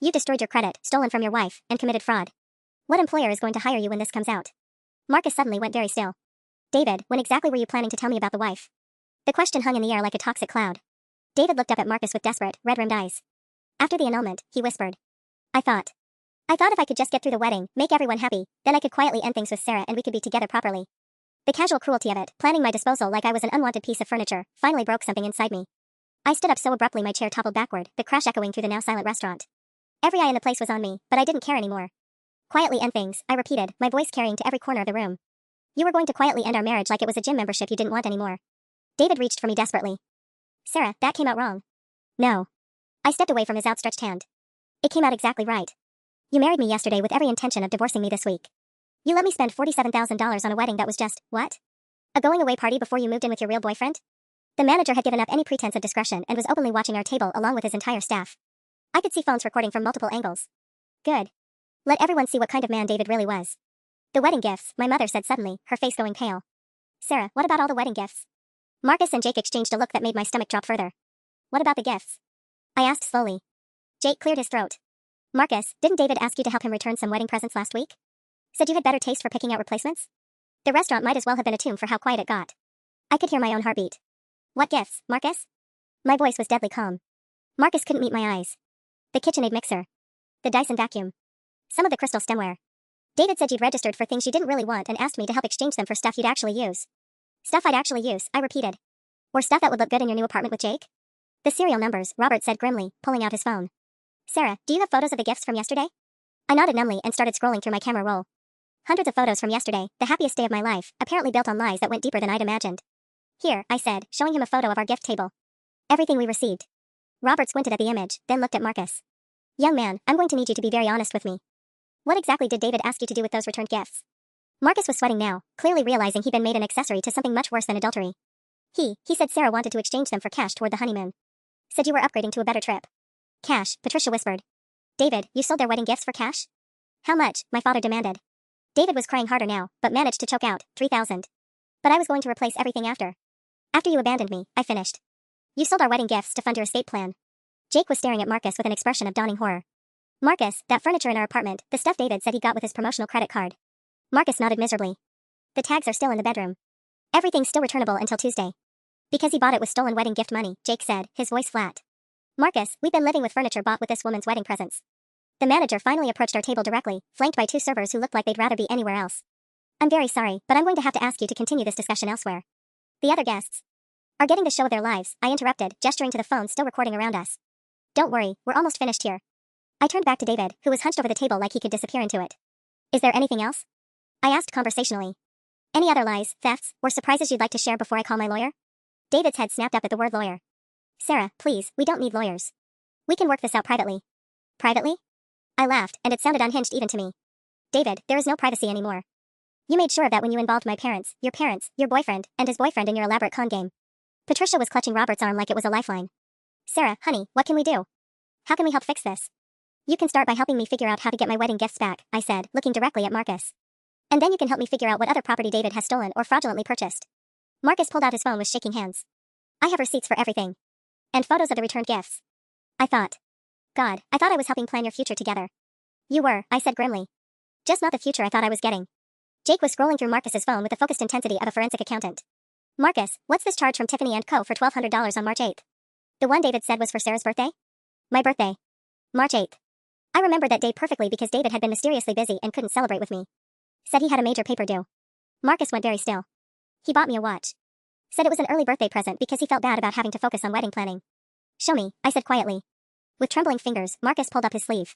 You destroyed your credit, stolen from your wife, and committed fraud. What employer is going to hire you when this comes out? Marcus suddenly went very still. David, when exactly were you planning to tell me about the wife? The question hung in the air like a toxic cloud. David looked up at Marcus with desperate, red-rimmed eyes. After the annulment, he whispered. I thought if I could just get through the wedding, make everyone happy, then I could quietly end things with Sarah and we could be together properly. The casual cruelty of it, planning my disposal like I was an unwanted piece of furniture, finally broke something inside me. I stood up so abruptly my chair toppled backward, the crash echoing through the now silent restaurant. Every eye in the place was on me, but I didn't care anymore. Quietly end things, I repeated, my voice carrying to every corner of the room. You were going to quietly end our marriage like it was a gym membership you didn't want anymore. David reached for me desperately. Sarah, that came out wrong. No. I stepped away from his outstretched hand. It came out exactly right. You married me yesterday with every intention of divorcing me this week. You let me spend $47,000 on a wedding that was just, what? A going-away party before you moved in with your real boyfriend? The manager had given up any pretense of discretion and was openly watching our table along with his entire staff. I could see phones recording from multiple angles. Good. Let everyone see what kind of man David really was. The wedding gifts, my mother said suddenly, her face going pale. Sarah, what about all the wedding gifts? Marcus and Jake exchanged a look that made my stomach drop further. What about the gifts? I asked slowly. Jake cleared his throat. Marcus, didn't David ask you to help him return some wedding presents last week? Said you had better taste for picking out replacements? The restaurant might as well have been a tomb for how quiet it got. I could hear my own heartbeat. What gifts, Marcus? My voice was deadly calm. Marcus couldn't meet my eyes. The KitchenAid mixer. The Dyson vacuum. Some of the crystal stemware. David said you'd registered for things you didn't really want and asked me to help exchange them for stuff you'd actually use. Stuff I'd actually use, I repeated. Or stuff that would look good in your new apartment with Jake? The serial numbers, Robert said grimly, pulling out his phone. Sarah, do you have photos of the gifts from yesterday? I nodded numbly and started scrolling through my camera roll. Hundreds of photos from yesterday, the happiest day of my life, apparently built on lies that went deeper than I'd imagined. Here, I said, showing him a photo of our gift table. Everything we received. Robert squinted at the image, then looked at Marcus. Young man, I'm going to need you to be very honest with me. What exactly did David ask you to do with those returned gifts? Marcus was sweating now, clearly realizing he'd been made an accessory to something much worse than adultery. He said Sarah wanted to exchange them for cash toward the honeymoon. Said you were upgrading to a better trip. Cash, Patricia whispered. David, you sold their wedding gifts for cash? How much? My father demanded. David was crying harder now, but managed to choke out, 3,000. But I was going to replace everything after. After you abandoned me, I finished. You sold our wedding gifts to fund your estate plan. Jake was staring at Marcus with an expression of dawning horror. Marcus, that furniture in our apartment, the stuff David said he got with his promotional credit card. Marcus nodded miserably. The tags are still in the bedroom. Everything's still returnable until Tuesday. Because he bought it with stolen wedding gift money, Jake said, his voice flat. Marcus, we've been living with furniture bought with this woman's wedding presents. The manager finally approached our table directly, flanked by two servers who looked like they'd rather be anywhere else. I'm very sorry, but I'm going to have to ask you to continue this discussion elsewhere. The other guests are getting the show of their lives, I interrupted, gesturing to the phone still recording around us. Don't worry, we're almost finished here. I turned back to David, who was hunched over the table like he could disappear into it. Is there anything else? I asked conversationally. Any other lies, thefts, or surprises you'd like to share before I call my lawyer? David's head snapped up at the word lawyer. Sarah, please, we don't need lawyers. We can work this out privately. Privately? I laughed, and it sounded unhinged even to me. David, there is no privacy anymore. You made sure of that when you involved my parents, your boyfriend, and his boyfriend in your elaborate con game. Patricia was clutching Robert's arm like it was a lifeline. Sarah, honey, what can we do? How can we help fix this? You can start by helping me figure out how to get my wedding gifts back, I said, looking directly at Marcus. And then you can help me figure out what other property David has stolen or fraudulently purchased. Marcus pulled out his phone with shaking hands. I have receipts for everything. And photos of the returned gifts. I thought. God, I thought I was helping plan your future together. You were, I said grimly. Just not the future I thought I was getting. Jake was scrolling through Marcus's phone with the focused intensity of a forensic accountant. Marcus, what's this charge from Tiffany & Co. for $1,200 on March 8th? The one David said was for Sarah's birthday? My birthday. March 8th. I remembered that day perfectly because David had been mysteriously busy and couldn't celebrate with me. Said he had a major paper due. Marcus went very still. He bought me a watch. Said it was an early birthday present because he felt bad about having to focus on wedding planning. Show me, I said quietly. With trembling fingers, Marcus pulled up his sleeve.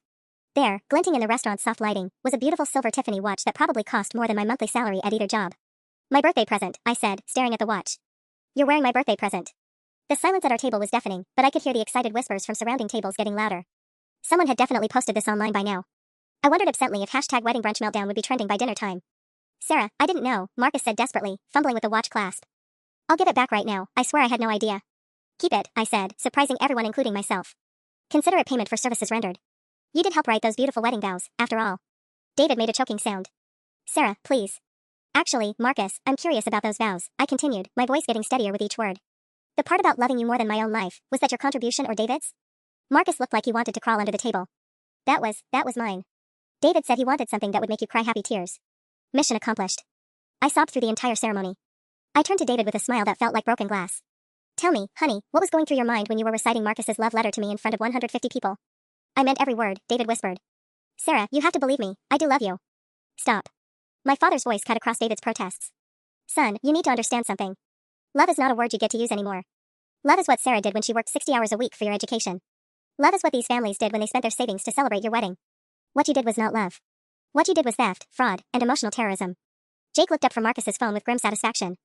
There, glinting in the restaurant's soft lighting, was a beautiful silver Tiffany watch that probably cost more than my monthly salary at either job. My birthday present, I said, staring at the watch. You're wearing my birthday present. The silence at our table was deafening, but I could hear the excited whispers from surrounding tables getting louder. Someone had definitely posted this online by now. I wondered absently if #weddingbrunchmeltdown would be trending by dinner time. Sarah, I didn't know, Marcus said desperately, fumbling with the watch clasp. I'll give it back right now, I swear I had no idea. Keep it, I said, surprising everyone including myself. Consider it payment for services rendered. You did help write those beautiful wedding vows, after all. David made a choking sound. Sarah, please. Actually, Marcus, I'm curious about those vows, I continued, my voice getting steadier with each word. The part about loving you more than my own life, was that your contribution or David's? Marcus looked like he wanted to crawl under the table. That was mine. David said he wanted something that would make you cry happy tears. Mission accomplished. I sobbed through the entire ceremony. I turned to David with a smile that felt like broken glass. Tell me, honey, what was going through your mind when you were reciting Marcus's love letter to me in front of 150 people? I meant every word, David whispered. Sarah, you have to believe me, I do love you. Stop. My father's voice cut across David's protests. Son, you need to understand something. Love is not a word you get to use anymore. Love is what Sarah did when she worked 60 hours a week for your education. Love is what these families did when they spent their savings to celebrate your wedding. What you did was not love. What you did was theft, fraud, and emotional terrorism. Jake looked up from Marcus's phone with grim satisfaction.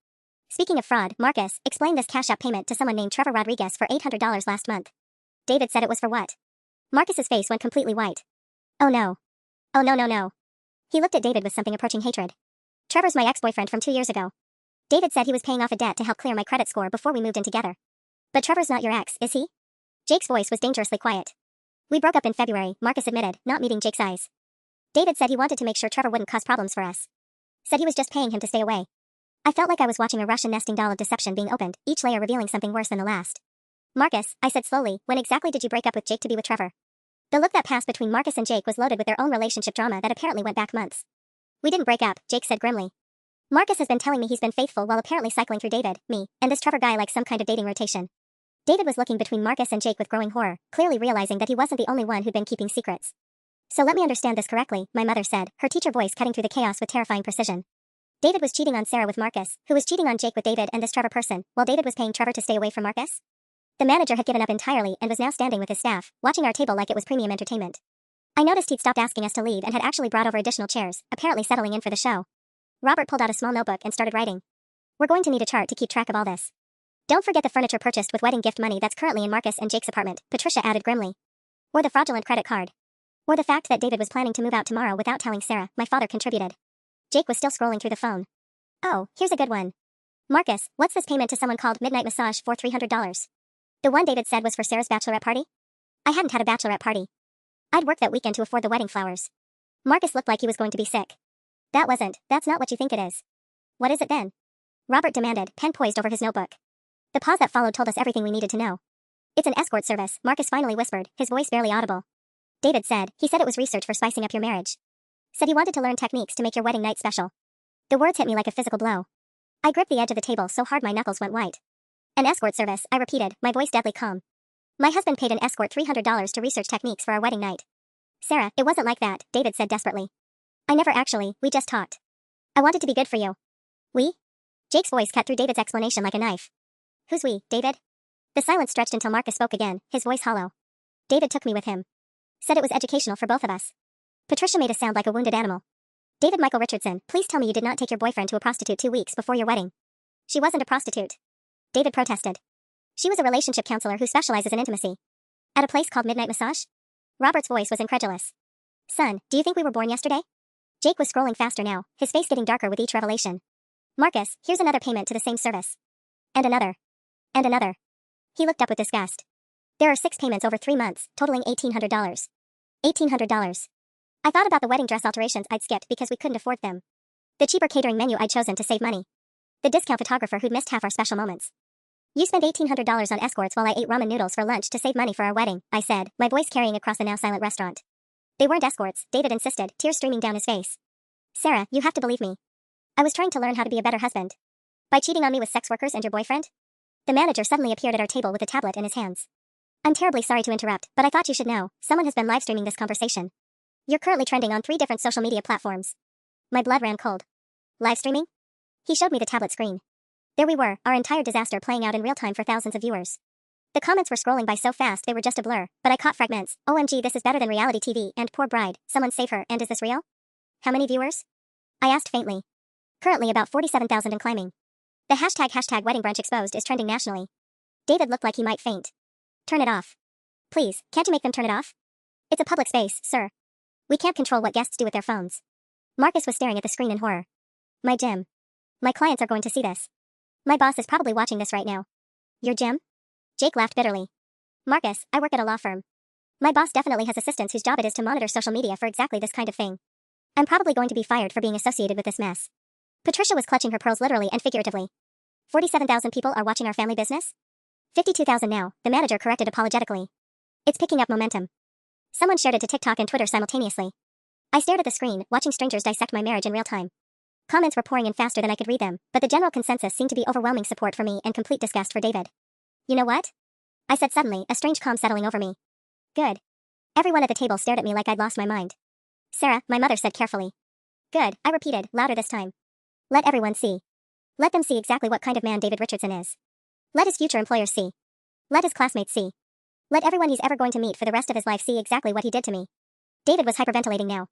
Speaking of fraud, Marcus, explain this cash-up payment to someone named Trevor Rodriguez for $800 last month. David said it was for what? Marcus's face went completely white. Oh no. Oh no. He looked at David with something approaching hatred. Trevor's my ex-boyfriend from 2 years ago. David said he was paying off a debt to help clear my credit score before we moved in together. But Trevor's not your ex, is he? Jake's voice was dangerously quiet. We broke up in February, Marcus admitted, not meeting Jake's eyes. David said he wanted to make sure Trevor wouldn't cause problems for us. Said he was just paying him to stay away. I felt like I was watching a Russian nesting doll of deception being opened, each layer revealing something worse than the last. Marcus, I said slowly, when exactly did you break up with Jake to be with Trevor? The look that passed between Marcus and Jake was loaded with their own relationship drama that apparently went back months. We didn't break up, Jake said grimly. Marcus has been telling me he's been faithful while apparently cycling through David, me, and this Trevor guy like some kind of dating rotation. David was looking between Marcus and Jake with growing horror, clearly realizing that he wasn't the only one who'd been keeping secrets. So let me understand this correctly, my mother said, her teacher voice cutting through the chaos with terrifying precision. David was cheating on Sarah with Marcus, who was cheating on Jake with David and this Trevor person, while David was paying Trevor to stay away from Marcus? The manager had given up entirely and was now standing with his staff, watching our table like it was premium entertainment. I noticed he'd stopped asking us to leave and had actually brought over additional chairs, apparently settling in for the show. Robert pulled out a small notebook and started writing. We're going to need a chart to keep track of all this. Don't forget the furniture purchased with wedding gift money that's currently in Marcus and Jake's apartment, Patricia added grimly. Or the fraudulent credit card. Or the fact that David was planning to move out tomorrow without telling Sarah, my father contributed. Jake was still scrolling through the phone. Oh, here's a good one. Marcus, what's this payment to someone called Midnight Massage for $300? The one David said was for Sarah's bachelorette party? I hadn't had a bachelorette party. I'd worked that weekend to afford the wedding flowers. Marcus looked like he was going to be sick. That's not what you think it is. What is it then? Robert demanded, pen poised over his notebook. The pause that followed told us everything we needed to know. It's an escort service, Marcus finally whispered, his voice barely audible. David said it was research for spicing up your marriage. Said he wanted to learn techniques to make your wedding night special. The words hit me like a physical blow. I gripped the edge of the table so hard my knuckles went white. An escort service, I repeated, my voice deadly calm. My husband paid an escort $300 to research techniques for our wedding night. Sarah, it wasn't like that, David said desperately. I never actually, we just talked. I wanted to be good for you. We? Jake's voice cut through David's explanation like a knife. Who's we, David? The silence stretched until Marcus spoke again, his voice hollow. David took me with him. Said it was educational for both of us. Patricia made a sound like a wounded animal. David Michael Richardson, please tell me you did not take your boyfriend to a prostitute 2 weeks before your wedding. She wasn't a prostitute. David protested. She was a relationship counselor who specializes in intimacy. At a place called Midnight Massage? Robert's voice was incredulous. Son, do you think we were born yesterday? Jake was scrolling faster now, his face getting darker with each revelation. Marcus, here's another payment to the same service. And another. And another. He looked up with disgust. There are 6 payments over 3 months, totaling $1,800. $1,800. I thought about the wedding dress alterations I'd skipped because we couldn't afford them. The cheaper catering menu I'd chosen to save money. The discount photographer who'd missed half our special moments. You spent $1,800 on escorts while I ate ramen noodles for lunch to save money for our wedding, I said, my voice carrying across the now silent restaurant. They weren't escorts, David insisted, tears streaming down his face. Sarah, you have to believe me. I was trying to learn how to be a better husband. By cheating on me with sex workers and your boyfriend? The manager suddenly appeared at our table with a tablet in his hands. I'm terribly sorry to interrupt, but I thought you should know, someone has been live streaming this conversation. You're currently trending on 3 different social media platforms. My blood ran cold. Live streaming? He showed me the tablet screen. There we were, our entire disaster playing out in real time for thousands of viewers. The comments were scrolling by so fast they were just a blur, but I caught fragments. OMG, this is better than reality TV, and poor bride, someone save her, and is this real? How many viewers? I asked faintly. Currently about 47,000 and climbing. The hashtag wedding brunch exposed is trending nationally. David looked like he might faint. Turn it off. Please, can't you make them turn it off? It's a public space, sir. We can't control what guests do with their phones. Marcus was staring at the screen in horror. My gym. My clients are going to see this. My boss is probably watching this right now. Your gym? Jake laughed bitterly. Marcus, I work at a law firm. My boss definitely has assistants whose job it is to monitor social media for exactly this kind of thing. I'm probably going to be fired for being associated with this mess. Patricia was clutching her pearls literally and figuratively. 47,000 people are watching our family business? 52,000 now, the manager corrected apologetically. It's picking up momentum. Someone shared it to TikTok and Twitter simultaneously. I stared at the screen, watching strangers dissect my marriage in real time. Comments were pouring in faster than I could read them, but the general consensus seemed to be overwhelming support for me and complete disgust for David. You know what? I said suddenly, a strange calm settling over me. Good. Everyone at the table stared at me like I'd lost my mind. Sarah, my mother said carefully. Good, I repeated, louder this time. Let everyone see. Let them see exactly what kind of man David Richardson is. Let his future employers see. Let his classmates see. Let everyone he's ever going to meet for the rest of his life see exactly what he did to me. David was hyperventilating now.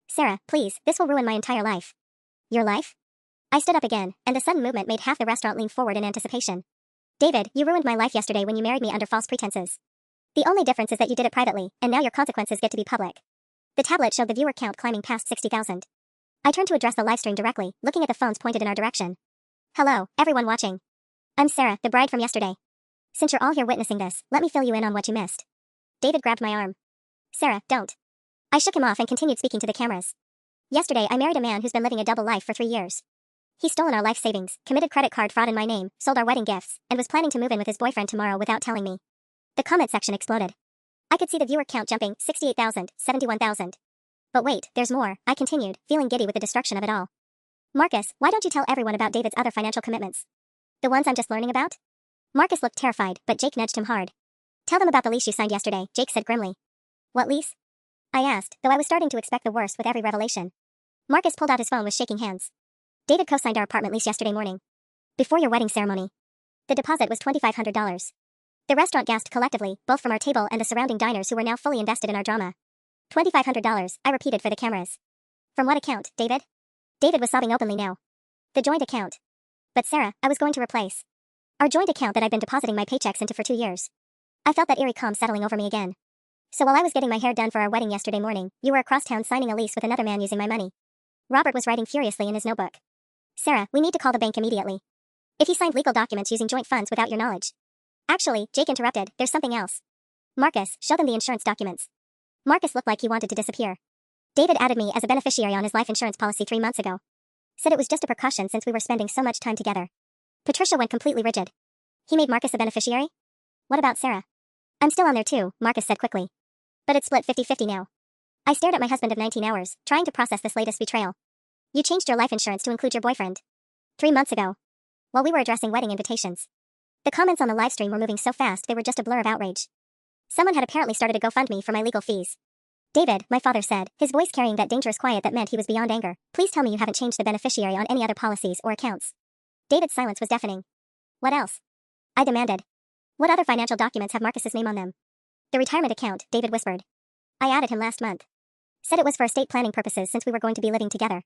Sarah, please, this will ruin my entire life. Your life? I stood up again, and the sudden movement made half the restaurant lean forward in anticipation. David, you ruined my life yesterday when you married me under false pretenses. The only difference is that you did it privately, and now your consequences get to be public. The tablet showed the viewer count climbing past 60,000. I turned to address the livestream directly, looking at the phones pointed in our direction. Hello, everyone watching. I'm Sarah, the bride from yesterday. Since you're all here witnessing this, let me fill you in on what you missed. David grabbed my arm. Sarah, don't. I shook him off and continued speaking to the cameras. Yesterday, I married a man who's been living a double life for 3 years. He's stolen our life savings, committed credit card fraud in my name, sold our wedding gifts, and was planning to move in with his boyfriend tomorrow without telling me. The comment section exploded. I could see the viewer count jumping, 68,000, 71,000. But wait, there's more, I continued, feeling giddy with the destruction of it all. Marcus, why don't you tell everyone about David's other financial commitments? The ones I'm just learning about? Marcus looked terrified, but Jake nudged him hard. Tell them about the lease you signed yesterday, Jake said grimly. What lease? I asked, though I was starting to expect the worst with every revelation. Marcus pulled out his phone with shaking hands. David co-signed our apartment lease yesterday morning. Before your wedding ceremony. The deposit was $2,500. The restaurant gasped collectively, both from our table and the surrounding diners who were now fully invested in our drama. $2,500, I repeated for the cameras. From what account, David? David was sobbing openly now. The joint account. But Sarah, I was going to replace our joint account that I'd been depositing my paychecks into for 2 years. I felt that eerie calm settling over me again. So while I was getting my hair done for our wedding yesterday morning, you were across town signing a lease with another man using my money. Robert was writing furiously in his notebook. Sarah, we need to call the bank immediately. If he signed legal documents using joint funds without your knowledge. Actually, Jake interrupted, there's something else. Marcus, show them the insurance documents. Marcus looked like he wanted to disappear. David added me as a beneficiary on his life insurance policy 3 months ago. Said it was just a precaution since we were spending so much time together. Patricia went completely rigid. He made Marcus a beneficiary? What about Sarah? I'm still on there too, Marcus said quickly. But it's split 50-50 now. I stared at my husband of 19 hours, trying to process this latest betrayal. You changed your life insurance to include your boyfriend. 3 months ago. While we were addressing wedding invitations. The comments on the livestream were moving so fast they were just a blur of outrage. Someone had apparently started a GoFundMe for my legal fees. David, my father said, his voice carrying that dangerous quiet that meant he was beyond anger. Please tell me you haven't changed the beneficiary on any other policies or accounts. David's silence was deafening. What else? I demanded. What other financial documents have Marcus's name on them? The retirement account, David whispered. I added him last month. Said it was for estate planning purposes since we were going to be living together.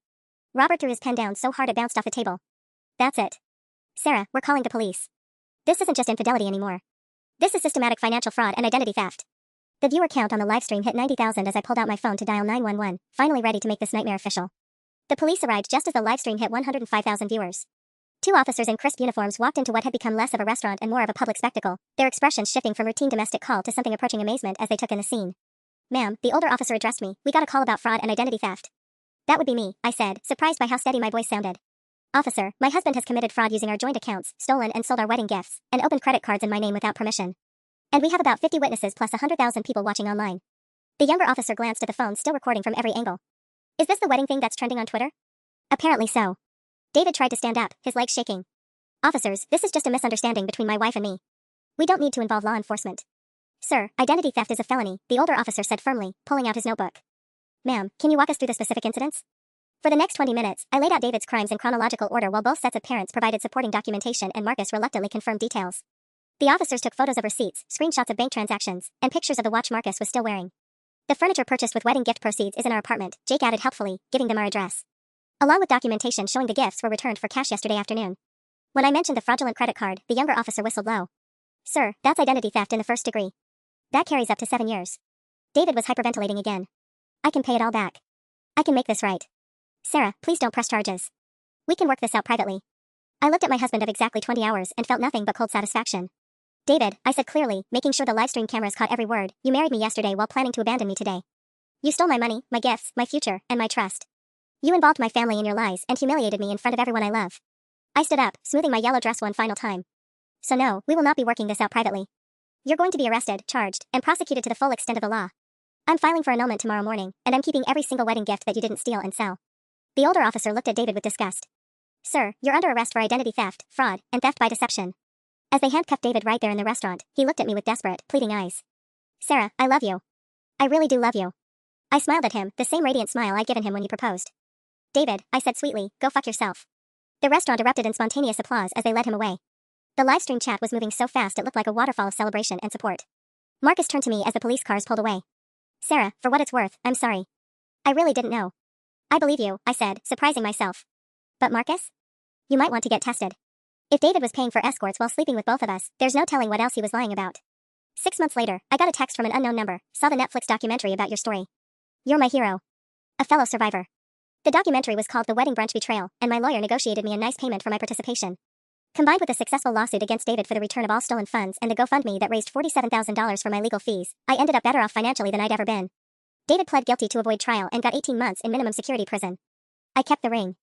Robert threw his pen down so hard it bounced off the table. That's it. Sarah, we're calling the police. This isn't just infidelity anymore. This is systematic financial fraud and identity theft. The viewer count on the livestream hit 90,000 as I pulled out my phone to dial 911, finally ready to make this nightmare official. The police arrived just as the livestream hit 105,000 viewers. 2 officers in crisp uniforms walked into what had become less of a restaurant and more of a public spectacle, their expressions shifting from routine domestic call to something approaching amazement as they took in the scene. Ma'am, the older officer addressed me. We got a call about fraud and identity theft. That would be me, I said, surprised by how steady my voice sounded. Officer, my husband has committed fraud using our joint accounts, stolen and sold our wedding gifts, and opened credit cards in my name without permission. And we have about 50 witnesses plus 100,000 people watching online. The younger officer glanced at the phone still recording from every angle. Is this the wedding thing that's trending on Twitter? Apparently so. David tried to stand up, his legs shaking. Officers, this is just a misunderstanding between my wife and me. We don't need to involve law enforcement. Sir, identity theft is a felony, the older officer said firmly, pulling out his notebook. Ma'am, can you walk us through the specific incidents? For the next 20 minutes, I laid out David's crimes in chronological order while both sets of parents provided supporting documentation and Marcus reluctantly confirmed details. The officers took photos of receipts, screenshots of bank transactions, and pictures of the watch Marcus was still wearing. The furniture purchased with wedding gift proceeds is in our apartment, Jake added helpfully, giving them our address. Along with documentation showing the gifts were returned for cash yesterday afternoon. When I mentioned the fraudulent credit card, the younger officer whistled low. Sir, that's identity theft in the first degree. That carries up to 7 years. David was hyperventilating again. I can pay it all back. I can make this right. Sarah, please don't press charges. We can work this out privately. I looked at my husband of exactly 20 hours and felt nothing but cold satisfaction. David, I said clearly, making sure the livestream cameras caught every word, you married me yesterday while planning to abandon me today. You stole my money, my gifts, my future, and my trust. You involved my family in your lies and humiliated me in front of everyone I love. I stood up, smoothing my yellow dress one final time. So no, we will not be working this out privately. You're going to be arrested, charged, and prosecuted to the full extent of the law. I'm filing for annulment tomorrow morning, and I'm keeping every single wedding gift that you didn't steal and sell. The older officer looked at David with disgust. Sir, you're under arrest for identity theft, fraud, and theft by deception. As they handcuffed David right there in the restaurant, he looked at me with desperate, pleading eyes. Sarah, I love you. I really do love you. I smiled at him, the same radiant smile I'd given him when you proposed. David, I said sweetly, go fuck yourself. The restaurant erupted in spontaneous applause as they led him away. The livestream chat was moving so fast it looked like a waterfall of celebration and support. Marcus turned to me as the police cars pulled away. Sarah, for what it's worth, I'm sorry. I really didn't know. I believe you, I said, surprising myself. But Marcus? You might want to get tested. If David was paying for escorts while sleeping with both of us, there's no telling what else he was lying about. 6 months later, I got a text from an unknown number, saw the Netflix documentary about your story. You're my hero. A fellow survivor. The documentary was called The Wedding Brunch Betrayal, and my lawyer negotiated me a nice payment for my participation. Combined with a successful lawsuit against David for the return of all stolen funds and the GoFundMe that raised $47,000 for my legal fees, I ended up better off financially than I'd ever been. David pled guilty to avoid trial and got 18 months in minimum security prison. I kept the ring.